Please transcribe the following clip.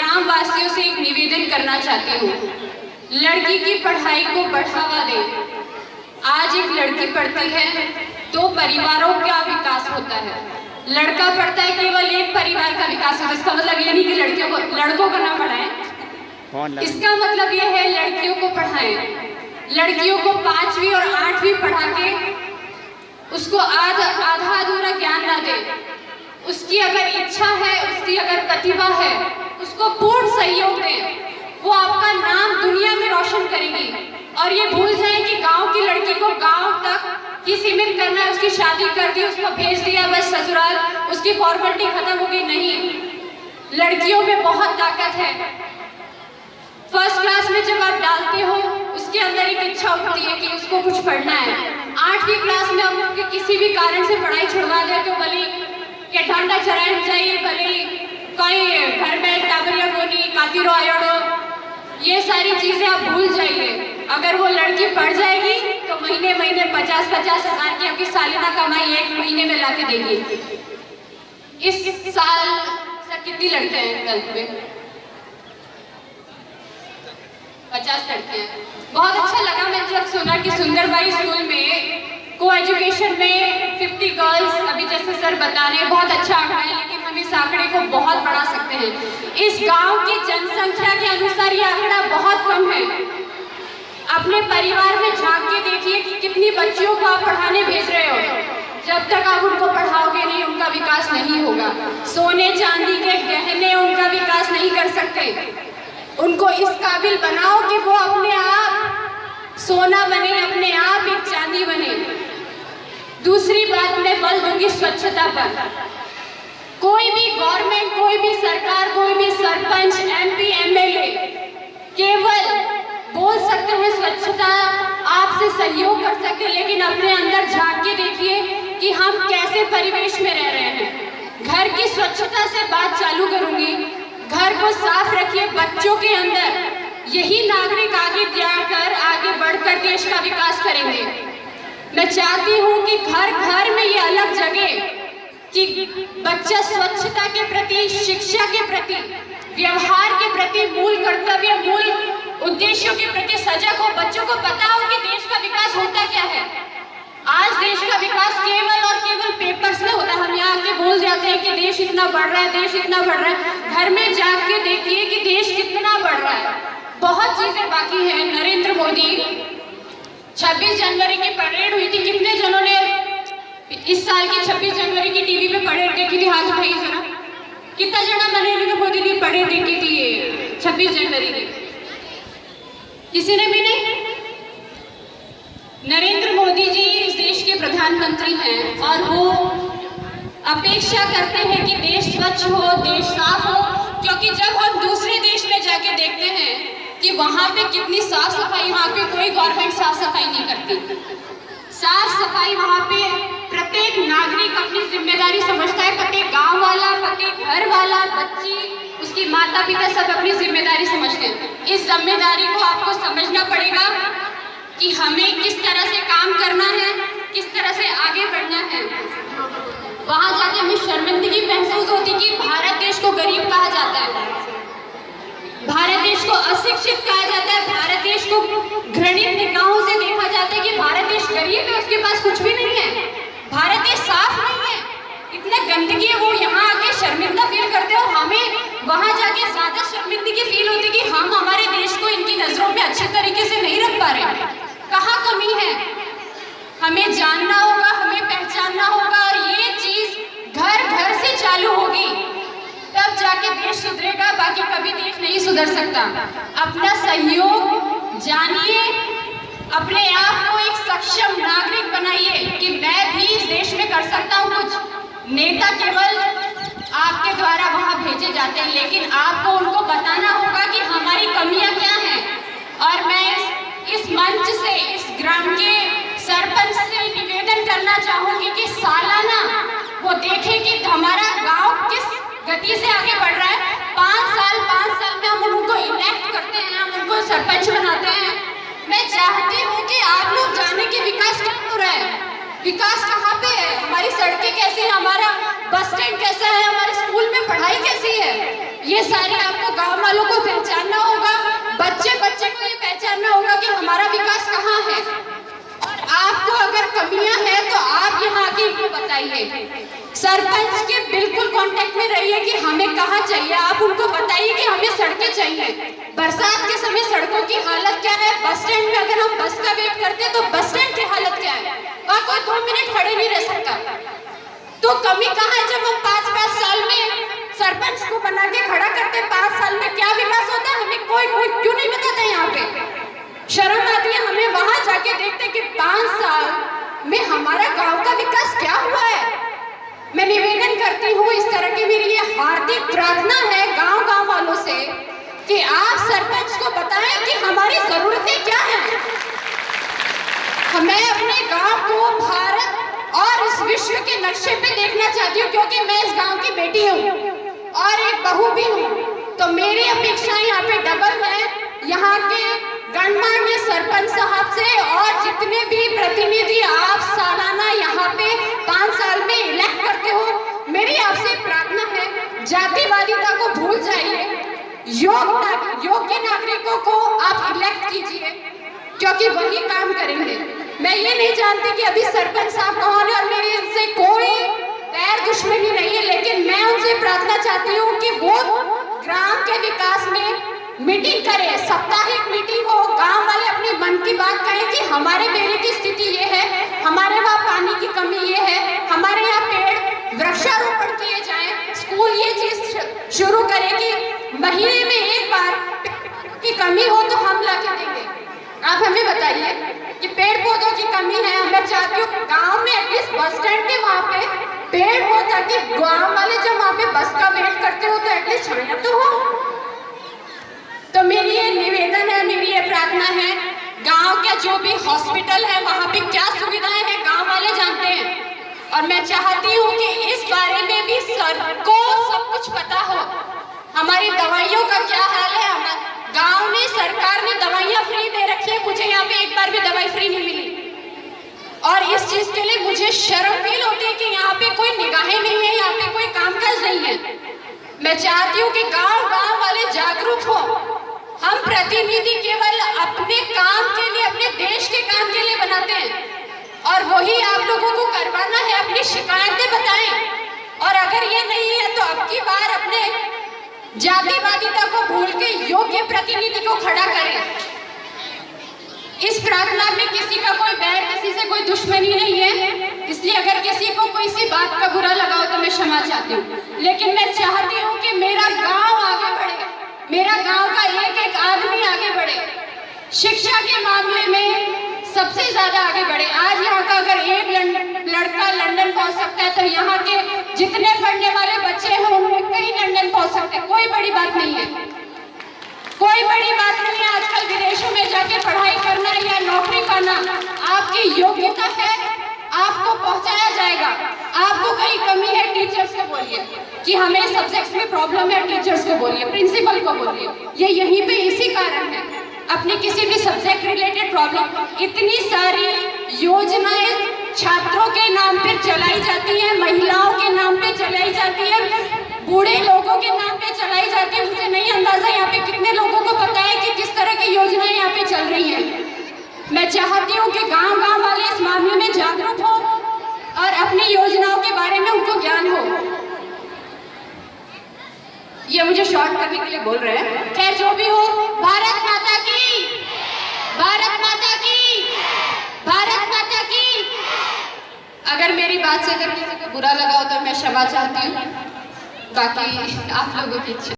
ग्राम वासियों से एक निवेदन करना चाहती हूँ, लड़की की पढ़ाई को बढ़ावा दें। आज एक लड़की पढ़ती है तो परिवारों का विकास होता है, लड़का पढ़ता है केवल एक परिवार का विकास होता है। इसका मतलब ये नहीं कि लड़कों को ना पढ़ाएं, इसका मतलब ये है लड़कियों को पढ़ाएं। लड़कियों को 5वीं और 8वीं पढ़ा के उसको आधा अधूरा ज्ञान ना दे। उसकी अगर इच्छा है, उसकी अगर प्रतिभा है, उसको पूर्ण सहयोग दें। वो आपका नाम दुनिया में रोशन करेगी। और ये भूल जाए कि गांव की लड़की को गांव तक ही सीमित करना है, उसकी शादी कर दी, उसको भेज दिया बस ससुराल, उसकी फॉर्मेलिटी खत्म हो गई। नहीं, लड़कियों में बहुत ताकत है। फर्स्ट क्लास में जब आप डालते हो, उसके अंदर एक इच्छा उठती है कि उसको कुछ पढ़ना है। 8वीं क्लास में हम उसके किसी भी कारण से पढ़ाई छुड़वा दे तो भले के ठंडा चरण चाहिए, भले कोई घर में टाबरिया कोनी कातिरो आयोडो, ये सारी चीजें आप भूल जाइए। अगर वो लड़की पढ़ जाएगी तो महीने महीने 50-50 हज़ार की आपकी सालाना कमाई एक महीने में ला के देगी। इस साल सर कितनी लड़कियां हैं 12th में? 50 लड़के हैं। बहुत अच्छा लगा मैं जब सुना कि सुंदरबाई स्कूल में को एजुकेशन में 50 गर्ल्स, अभी जैसे सर बता रहे हैं, बहुत अच्छा आंकड़ा है, लेकिन हम इस आंकड़े को बहुत बढ़ा सकते हैं। इस गांव की जनसंख्या के अनुसार ये आंकड़ा बहुत कम है। अपने परिवार में झांक के देखिए कि कितनी बच्चियों को आप पढ़ाने भेज रहे हो। जब तक आप उनको पढ़ाओगे नहीं, उनका विकास नहीं होगा। सोने चांदी के गहने उनका विकास नहीं कर सकते। उनको इस काबिल बनाओ कि वो अपने आप सोना बने, अपने आप एक चांदी बने। दूसरी बात मैं बल दूंगी स्वच्छता पर। कोई भी गवर्नमेंट, कोई भी सरकार, कोई भी सरपंच, MP, MLA केवल बोल सकते हैं स्वच्छता, आपसे सहयोग कर सकते हैं, लेकिन अपने अंदर झांक के देखिए कि हम कैसे परिवेश में रह रहे हैं। घर की स्वच्छता से बात चालू करूंगी। घर को साफ रखिए बच्चों के अंदर, यही नागरिक आगे जाकर आगे बढ़कर देश का विकास करेंगे। मैं चाहती हूँ कि घर घर में ये अलग जगह कि बच्चा स्वच्छता के प्रति, शिक्षा के प्रति, व्यवहार के प्रति, मूल कर्तव्य, मूल उद्देश्यों के प्रति सजग हो। बच्चों को पता हो कि देश का विकास होता क्या है। आज देश का विकास केवल और केवल पेपर्स में होता है। हम यहाँ आके बोल जाते हैं कि देश इतना बढ़ रहा है, देश इतना बढ़ रहा है। घर में जाके देखिए कि देश कितना बढ़ रहा है। बहुत चीजें बाकी हैं। नरेंद्र मोदी 26 जनवरी की परेड हुई थी। कितने जनों ने इस साल की 26 जनवरी की टीवी पे परेड देखी थी? हाथ उठाइए जरा। कितना जना नरेंद्र मोदी की परेड देखी थी 26 जनवरी की? किसी ने भी नहीं। नरेंद्र मोदी जी इस देश के प्रधानमंत्री हैं और वो अपेक्षा करते हैं कि देश स्वच्छ हो, देश साफ हो, क्योंकि जब हम दूसरे देश में जाके देखते हैं कि वहाँ पे कितनी साफ सफाई, वहाँ पे कोई गवर्नमेंट साफ सफाई नहीं करती। साफ सफाई वहाँ पे प्रत्येक नागरिक अपनी जिम्मेदारी समझता है। प्रत्येक गाँव वाला, प्रत्येक घर वाला, बच्ची, उसकी माता पिता सब अपनी जिम्मेदारी समझते हैं। इस जिम्मेदारी को आपको समझना पड़ेगा कि हमें किस तरह से काम करना है, किस तरह से आगे बढ़ना है। वहां जाके हमें शर्मिंदगी महसूस होती कि भारत देश को गरीब कहा जाता है, भारत देश को अशिक्षित कहा जाता है, भारत देश को घृणित निगाहों से देखा जाता है कि भारत देश गरीब है, उसके पास कुछ भी नहीं है, भारत देश साफ नहीं है, इतना गंदगी है। वो यहाँ आके शर्मिंदा फील करते हो, हमें वहां जाके ज्यादा शर्मिंदगी फील होती कि हम हमारे देश को इनकी नजरों में अच्छे तरीके से नहीं रख पा रहे। कहाँ कमी है, हमें जानना होगा, हमें पहचानना होगा। और ये चीज घर घर से चालू होगी, तब जाके देश सुधरेगा, बाकी कभी देश नहीं सुधर सकता। अपना सहयोग जानिए, अपने आप को एक सक्षम नागरिक बनाइए कि मैं भी इस देश में कर सकता हूँ कुछ। नेता केवल आपके द्वारा वहां भेजे जाते हैं, लेकिन आपको उनको बताना होगा कि हमारी कमियां क्या हैं। और मैं इस मंच से, इस ग्राम के सरपंच से निवेदन करना चाहूंगी कि सालाना वो देखें कि हमारा गांव किस गति से आगे बढ़ रहा है। 5 साल में हम उनको इलेक्ट करते हैं, हम उनको सरपंच बनाते हैं। मैं चाहती हूँ कि आप लोग जाने कि विकास क्या हो रहा है, विकास कहाँ पे है, हमारी सड़कें कैसी है, हमारा बस स्टैंड कैसा है, हमारे स्कूल में पढ़ाई कैसी है। ये सारे आपको गांव वालों को पहचानना होगा, बच्चे बच्चे को ये पहचानना होगा कि हमारा विकास कहाँ है। और आपको अगर कमियां हैं तो आप यहाँ आके इनको बताइए। सरपंच के बिल्कुल कांटेक्ट में रहिए कि हमें कहाँ चाहिए। आप उनको बताइए कि हमें सड़कें चाहिए। बरसात के समय सड़कों की हालत क्या है, बस स्टैंड में अगर हम बस का वेट करते हैं तो बस स्टैंड की हालत क्या है, वहाँ कोई 2 मिनट खड़े नहीं रह सकता। तो कमी कहाँ है? जब हम 5-5 साल में सरपंच को बना के खड़ा करते, 5 साल में क्या विकास होता है हमें कोई क्यों नहीं बताता। यहाँ पे शर्म आती है हमें वहां जाके देखते कि 5 साल में हमारा गांव का विकास क्या हुआ है। मैं निवेदन करती हूँ, इस तरह की मेरी ये हार्दिक प्रार्थना है गांव वालों से कि आप सरपंच को बताएं कि हमारी जरूरतें क्या हैं। मैं अपने गांव को भारत और इस विश्व के नक्शे पे देखना चाहती हूँ, क्योंकि मैं इस गांव की बेटी हूँ और एक बहू भी हूँ। तो मेरी अपेक्षाएं यहाँ पे डबल है। यहाँ के गणमान्य सरपंच साहब से और जितने भी प्रतिनिधि आप सालाना यहाँ पे 5 साल में इलेक्ट करते हो, मेरी आपसे प्रार्थना है जातिवादिता को भूल जाइए, योग्य नागरिकों को आप इलेक्ट कीजिए, क्योंकि वही काम करेंगे। मैं ये नहीं जानती कि अभी सरपंच साहब कौन है और मेरी इनसे कोई बैर दुश्मनी नहीं है, लेकिन मैं उनसे प्रार्थना चाहती हूँ कि वो ग्राम के विकास में मीटिंग करें, साप्ताहिक मीटिंग हो, गांव वाले अपनी मन की बात कहें कि हमारे मेरे की स्थिति ये है, हमारे वहाँ पानी की कमी ये है, हमारे यहाँ पेड़ वृक्षारोपण किए जाएं। स्कूल ये चीज शुरू करे कि महीने में एक बार की कमी हो तो हम ला के देंगे। आप हमें बताइए कि पेड़ पौधों की कमी है। मैं चाहती हूँ गाँव में एटलीस्ट बस स्टैंड के वहाँ पे पेड़ हो, ताकि गाँव वाले जब वहाँ पे बस का वेट करते हो तो एटलीस्ट छाया तो हो। तो मेरी ये निवेदन है, मेरी ये प्रार्थना है, गांव के जो भी हॉस्पिटल है वहाँ पे क्या सुविधाएं हैं गांव वाले जानते हैं। और मैं चाहती हूँ कि इस बारे में भी सर को सब कुछ पता हो। हमारी दवाइयों का क्या हाल है, गांव में सरकार ने दवाइयाँ फ्री दे रखी है, मुझे यहाँ पे एक बार भी दवाई फ्री नहीं मिली। और इस चीज के लिए मुझे शर्म फील होती है कि यहाँ पे कोई निगाहें नहीं है, यहाँ पे कोई कामकाज नहीं है। मैं चाहती हूँ कि गांव वाले जागरूक हो। हम प्रतिनिधि केवल अपने काम के लिए, अपने देश के काम के लिए बनाते हैं, और वही आप लोगों को करवाना है। अपनी शिकायतें बताएं, और अगर ये नहीं है तो अब की बार अपने जातिवादिता को भूल के योग्य प्रतिनिधि को खड़ा करें। इस प्रार्थना में किसी का कोई बैर, किसी से कोई दुश्मनी नहीं है, इसलिए अगर किसी को कोई सी बात का बुरा लगा हो तो मैं क्षमा चाहती हूँ। लेकिन मैं चाहती हूँ कि मेरा गांव आगे बढ़े, मेरा गांव का एक एक आदमी आगे बढ़े, शिक्षा के मामले में सबसे ज्यादा आगे बढ़े। आज यहाँ का अगर एक लड़का लंदन पहुँच सकता है तो यहाँ के जितने पढ़ने वाले बच्चे हैं उनमें कई लंदन पहुँच सकते हैं। कोई बड़ी बात नहीं है, कोई बड़ी बात नहीं है। आजकल विदेशों में जाके पढ़ाई करना या नौकरी पाना आपकी योग्यता है, आपको पहुंचाया जाएगा। आपको कहीं कमी है, टीचर्स को बोलिए कि हमें सब्जेक्ट्स में प्रॉब्लम है, टीचर्स को बोलिए, प्रिंसिपल को बोलिए। ये यहीं पे इसी कारण है, अपने किसी भी सब्जेक्ट रिलेटेड प्रॉब्लम। इतनी सारी योजनाएं छात्रों के नाम पे चलाई जाती है, महिलाओं के नाम पे चलाई जाती है, बूढ़े लोगों के नाम पे चलाई जाती है। मुझे नहीं अंदाजा यहाँ पे कितने लोगों को पता है कि किस तरह की योजनाएं यहाँ पे चल रही हैं। मैं चाहती हूँ कि गांव वाले इस मामले में जागरूक हो और अपनी योजनाओं के बारे में उनको ज्ञान हो। ये मुझे शॉर्ट करने के लिए बोल रहे हैं। खैर जो भी हो, भारत माता की, भारत माता की, भारत माता की। अगर मेरी बात से अगर किसी को बुरा लगा हो तो मैं क्षमा चाहती हूँ, बाकी आप लोगों की इच्छा।